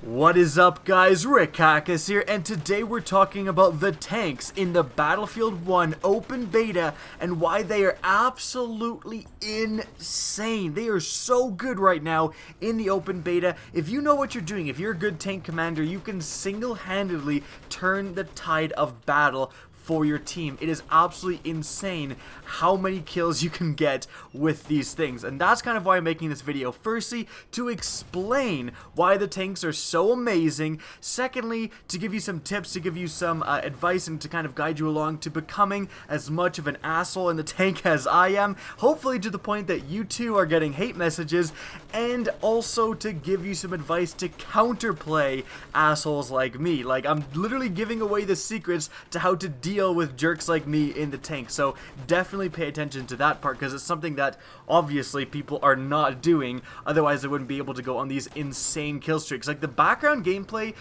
What is up, guys? Rick Hackis here, and today we're talking about the tanks in the Battlefield 1 open beta and why they are absolutely insane. They are so good right now in the open beta. If you know what you're doing, if you're a good tank commander, you can single-handedly turn the tide of battle for your team. It is absolutely insane how many kills you can get with these things, and that's kind of why I'm making this video. Firstly, to explain why the tanks are so amazing. Secondly, to give you some tips, to give you some advice, and to kind of guide you along to becoming as much of an asshole in the tank as I am, hopefully to the point that you too are getting hate messages, and also to give you some advice to counterplay assholes like me. Like, I'm literally giving away the secrets to how to deal with jerks like me in the tank, so definitely pay attention to that part, because it's something that obviously people are not doing, otherwise they wouldn't be able to go on these insane kill streaks. Like, the background gameplay,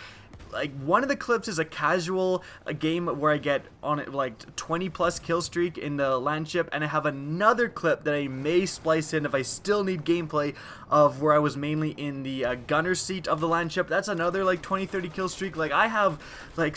like, one of the clips is a casual game where I get on it like 20 plus kill streak in the Landship, and I have another clip that I may splice in if I still need gameplay of where I was mainly in the gunner seat of the Landship. That's another like 20-30 kill streak. Like, I have like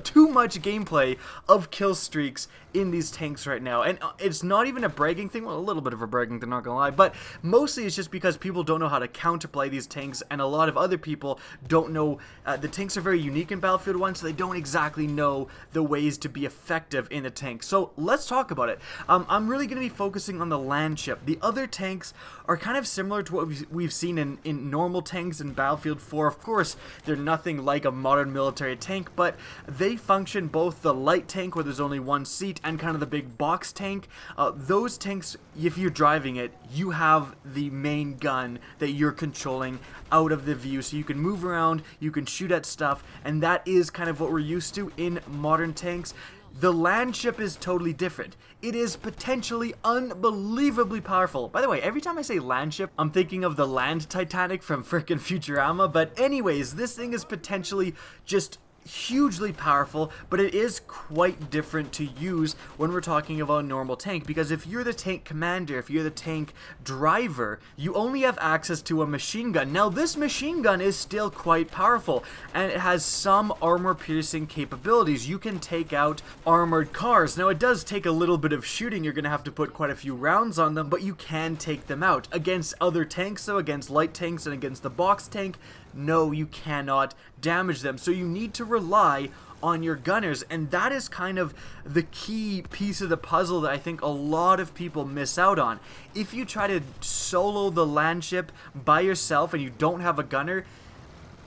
too much gameplay of kill streaks in these tanks right now, and it's not even a bragging thing. Well, a little bit of a bragging thing, not gonna lie, but mostly it's just because people don't know how to counterplay these tanks, and a lot of other people don't know. The tanks are very unique in Battlefield 1, so they don't exactly know the ways to be effective in the tank. So let's talk about it. I'm really going to be focusing on the Landship. The other tanks are kind of similar to what we've seen in normal tanks in Battlefield 4. Of course, they're nothing like a modern military tank, but they function both the light tank, where there's only one seat, and kind of the big box tank. Those tanks, if you're driving it, you have the main gun that you're controlling out of the view, so you can move around, you can shoot at stuff, and that is kind of what we're used to in modern tanks. The Landship is totally different. It is potentially unbelievably powerful. By the way, every time I say Landship, I'm thinking of the land Titanic from frickin' Futurama, but anyways, this thing is potentially just hugely powerful, but it is quite different to use when we're talking about a normal tank, because if you're the tank commander, if you're the tank driver, you only have access to a machine gun. Now, this machine gun is still quite powerful, and it has some armor-piercing capabilities. You can take out armored cars. Now, it does take a little bit of shooting. You're gonna have to put quite a few rounds on them, but you can take them out. Against other tanks, though, against light tanks and against the box tank, no, you cannot damage them. So you need to rely on your gunners, and that is kind of the key piece of the puzzle that I think a lot of people miss out on. If you try to solo the Landship by yourself and you don't have a gunner,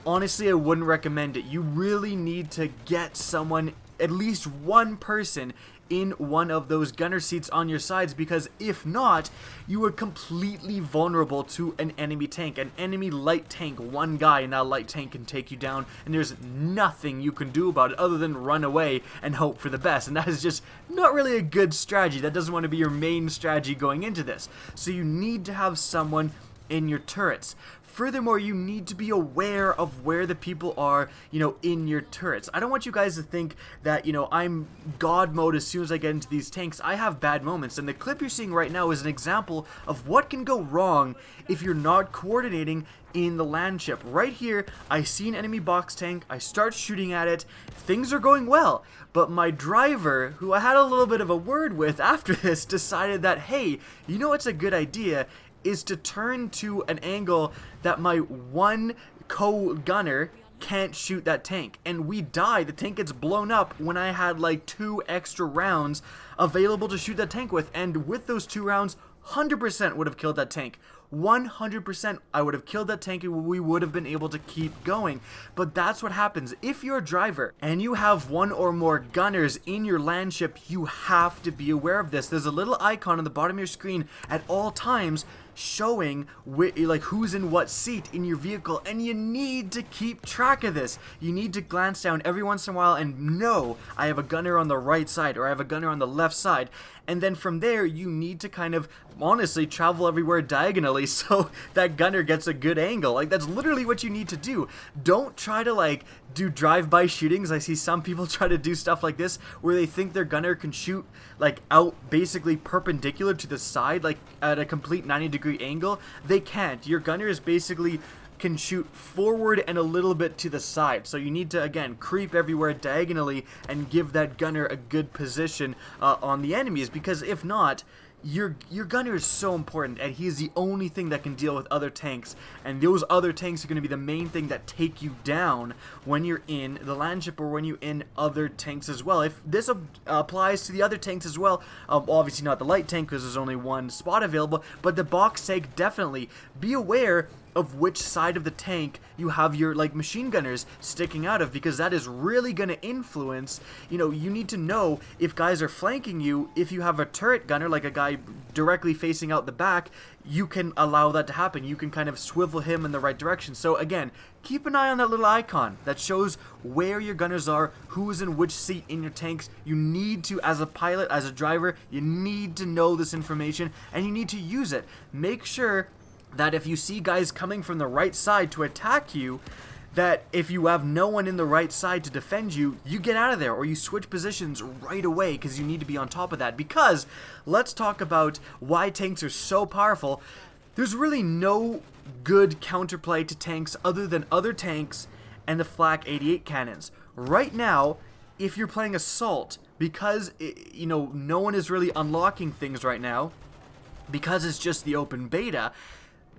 honestly, I wouldn't recommend it. You really need to get someone, at least one person, in one of those gunner seats on your sides, because if not, you are completely vulnerable to an enemy tank. An enemy light tank, one guy in that light tank can take you down, and there's nothing you can do about it other than run away and hope for the best, and that is just not really a good strategy. That doesn't want to be your main strategy going into this. So you need to have someone in your turrets. Furthermore, you need to be aware of where the people are, in your turrets. I don't want you guys to think that, I'm God mode as soon as I get into these tanks. I have bad moments, and the clip you're seeing right now is an example of what can go wrong if you're not coordinating in the Landship. Right here, I see an enemy box tank, I start shooting at it, things are going well, but my driver, who I had a little bit of a word with after this, decided that, hey, you know what's a good idea? Is to turn to an angle that my one co-gunner can't shoot that tank, and we die. The tank gets blown up when I had like 2 extra rounds available to shoot that tank with, and with those 2 rounds, 100% would have killed that tank. 100% I would have killed that tank, and we would have been able to keep going. But that's what happens. If you're a driver and you have 1 or more gunners in your Landship, you have to be aware of this. There's a little icon on the bottom of your screen at all times showing who's in what seat in your vehicle, and you need to keep track of this. You need to glance down every once in a while and know, I have a gunner on the right side, or I have a gunner on the left side, and then from there you need to kind of honestly travel everywhere diagonally so that gunner gets a good angle. Like, that's literally what you need to do. Don't try to do drive-by shootings. I see some people try to do stuff like this where they think their gunner can shoot out basically perpendicular to the side, like at a complete 90-degree angle. They can't. Your gunner is basically can shoot forward and a little bit to the side. So you need to, again, creep everywhere diagonally and give that gunner a good position on the enemies, because if not, your gunner is so important, and he is the only thing that can deal with other tanks, and those other tanks are going to be the main thing that take you down when you're in the Landship or when you're in other tanks as well. If this applies to the other tanks as well, obviously not the light tank because there's only one spot available, but the box tank, definitely be aware of which side of the tank you have your like machine gunners sticking out of, because that is really going to influence, you know, you need to know if guys are flanking you. If you have a turret gunner, like a guy directly facing out the back, you can allow that to happen. You can kind of swivel him in the right direction. So again, keep an eye on that little icon that shows where your gunners are, who's in which seat in your tanks. You need to, as a pilot, as a driver, you need to know this information and you need to use it. Make sure that if you see guys coming from the right side to attack you, that if you have no one in the right side to defend you, you get out of there or you switch positions right away, because you need to be on top of that. Because let's talk about why tanks are so powerful. There's really no good counterplay to tanks other than other tanks and the Flak 88 cannons. Right now, if you're playing Assault, because you know, no one is really unlocking things right now, because it's just the open beta,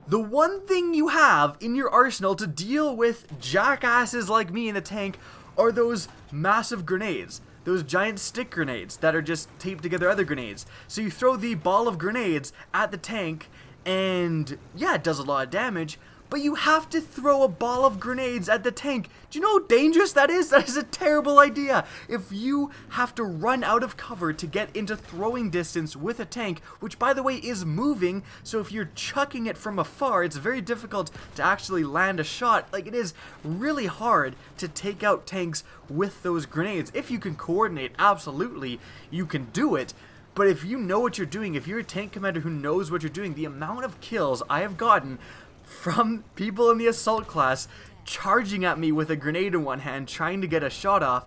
the one thing you have in your arsenal to deal with jackasses like me in the tank are those massive grenades. Those giant stick grenades that are just taped together other grenades. So you throw the ball of grenades at the tank and yeah, it does a lot of damage, but you have to throw a ball of grenades at the tank. Do you know how dangerous that is? That is a terrible idea. If you have to run out of cover to get into throwing distance with a tank, which by the way is moving, so if you're chucking it from afar, it's very difficult to actually land a shot. Like, it is really hard to take out tanks with those grenades. If you can coordinate, absolutely, you can do it. But if you know what you're doing, if you're a tank commander who knows what you're doing, the amount of kills I have gotten from people in the Assault class charging at me with a grenade in one hand, trying to get a shot off,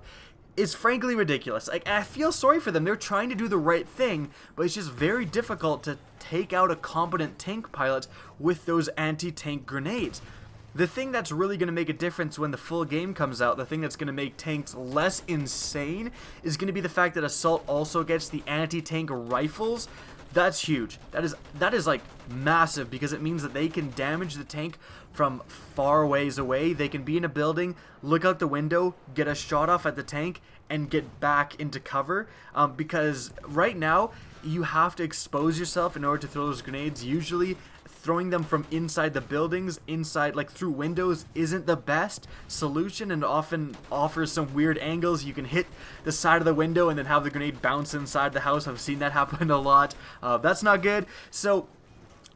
is frankly ridiculous. Like, I feel sorry for them. They're trying to do the right thing, but it's just very difficult to take out a competent tank pilot with those anti-tank grenades. The thing that's really going to make a difference when the full game comes out, the thing that's going to make tanks less insane, is going to be the fact that Assault also gets the anti-tank rifles. That's huge. That is like massive, because it means that they can damage the tank from far ways away. They can be in a building, look out the window, get a shot off at the tank, and get back into cover. Because right now, you have to expose yourself in order to throw those grenades. Usually, throwing them from inside the buildings, inside, like through windows, isn't the best solution and often offers some weird angles. You can hit the side of the window and then have the grenade bounce inside the house. I've seen that happen a lot. That's not good. So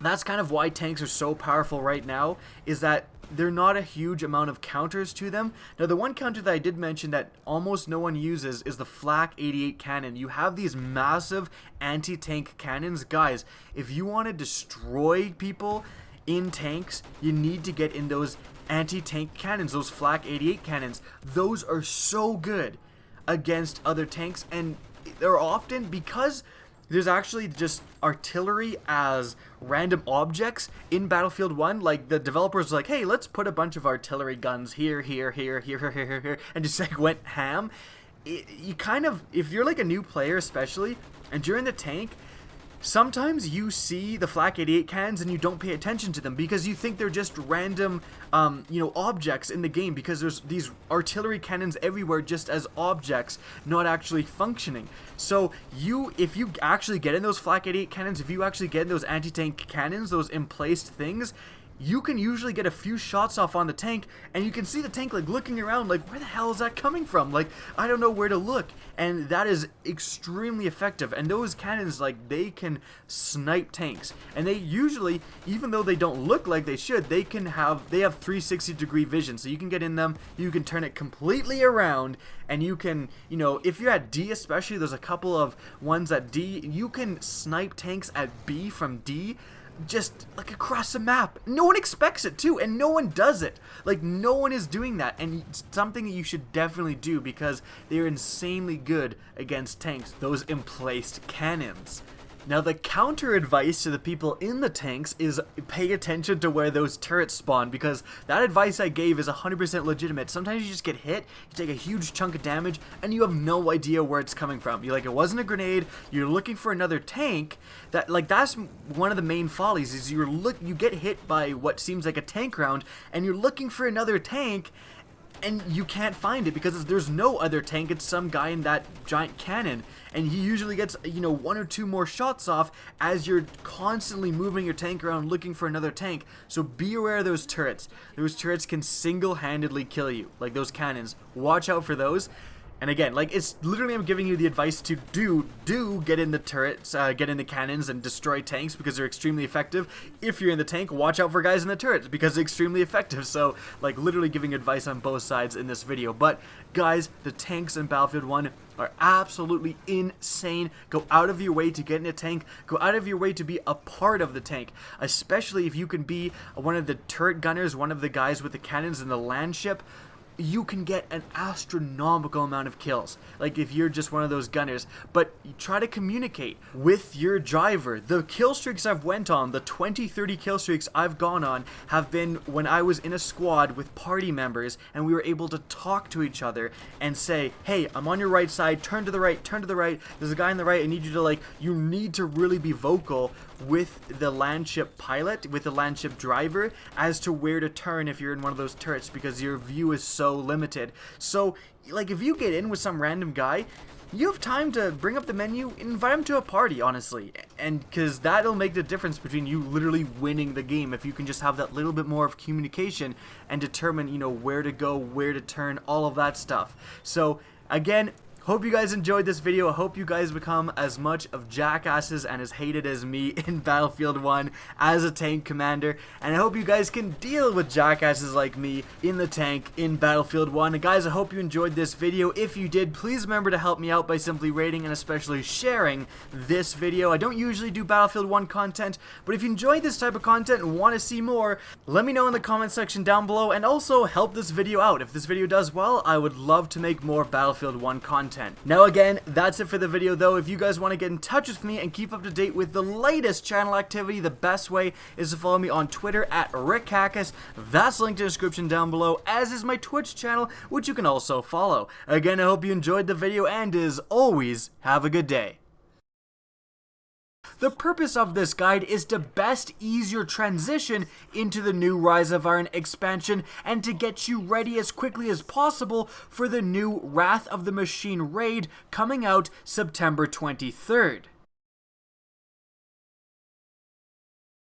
that's kind of why tanks are so powerful right now, is that they're not a huge amount of counters to them. Now, the one counter that I did mention that almost no one uses is the Flak 88 cannon. You have these massive anti-tank cannons. Guys, if you want to destroy people in tanks, you need to get in those anti-tank cannons, those Flak 88 cannons. Those are so good against other tanks, and they're often, because there's actually just artillery as random objects in Battlefield 1. Like, the developers like, hey, let's put a bunch of artillery guns here, and just like went ham. You kind of, if you're like a new player especially, and you're in the tank, sometimes you see the Flak 88 cannons and you don't pay attention to them because you think they're just random, objects in the game, because there's these artillery cannons everywhere just as objects, not actually functioning. So if you actually get in those Flak 88 cannons, if you actually get in those anti-tank cannons, those emplaced things, you can usually get a few shots off on the tank, and you can see the tank like looking around like, where the hell is that coming from? Like, I don't know where to look. And that is extremely effective. And those cannons, like, they can snipe tanks. And they usually, even though they don't look like they should, they have 360-degree vision. So you can get in them, you can turn it completely around, and you can, if you're at D especially, there's a couple of ones at D, you can snipe tanks at B from D, just like across the map. No one expects it too, and no one does it. Like, no one is doing that, and it's something that you should definitely do because they are insanely good against tanks, those emplaced cannons. Now, the counter advice to the people in the tanks is pay attention to where those turrets spawn, because that advice I gave is 100% legitimate. Sometimes you just get hit, you take a huge chunk of damage, and you have no idea where it's coming from. You're like, it wasn't a grenade, you're looking for another tank. That's one of the main follies, is you get hit by what seems like a tank round, and you're looking for another tank, and you can't find it because there's no other tank. It's some guy in that giant cannon, and he usually gets, one or two more shots off as you're constantly moving your tank around looking for another tank. So be aware of those turrets. Those turrets can single-handedly kill you, like those cannons. Watch out for those. And again, it's literally, I'm giving you the advice to get in the turrets, get in the cannons and destroy tanks, because they're extremely effective. If you're in the tank, watch out for guys in the turrets because they're extremely effective. So, literally giving advice on both sides in this video. But guys, the tanks in Battlefield 1 are absolutely insane. Go out of your way to get in a tank. Go out of your way to be a part of the tank, especially if you can be one of the turret gunners, one of the guys with the cannons in the Landship. You can get an astronomical amount of kills, if you're just one of those gunners. But you try to communicate with your driver. The kill streaks I've went on, the 20-30 kill streaks I've gone on, have been when I was in a squad with party members and we were able to talk to each other and say, hey, I'm on your right side, turn to the right, there's a guy on the right, I need you to you need to really be vocal with the Landship pilot, with the Landship driver, as to where to turn if you're in one of those turrets, because your view is so limited. So, if you get in with some random guy, you have time to bring up the menu, invite him to a party, honestly, and because that'll make the difference between you literally winning the game, if you can just have that little bit more of communication and determine, where to go, where to turn, all of that stuff. So, again, hope you guys enjoyed this video. I hope you guys become as much of jackasses and as hated as me in Battlefield 1 as a tank commander. And I hope you guys can deal with jackasses like me in the tank in Battlefield 1. And guys, I hope you enjoyed this video. If you did, please remember to help me out by simply rating and especially sharing this video. I don't usually do Battlefield 1 content, but if you enjoyed this type of content and want to see more, let me know in the comment section down below, and also help this video out. If this video does well, I would love to make more Battlefield 1 content. Now again, that's it for the video though. If you guys want to get in touch with me and keep up to date with the latest channel activity, the best way is to follow me on Twitter at RickHackus. That's linked in the description down below, as is my Twitch channel, which you can also follow. Again, I hope you enjoyed the video, and as always, have a good day. The purpose of this guide is to best ease your transition into the new Rise of Iron expansion, and to get you ready as quickly as possible for the new Wrath of the Machine raid coming out September 23rd.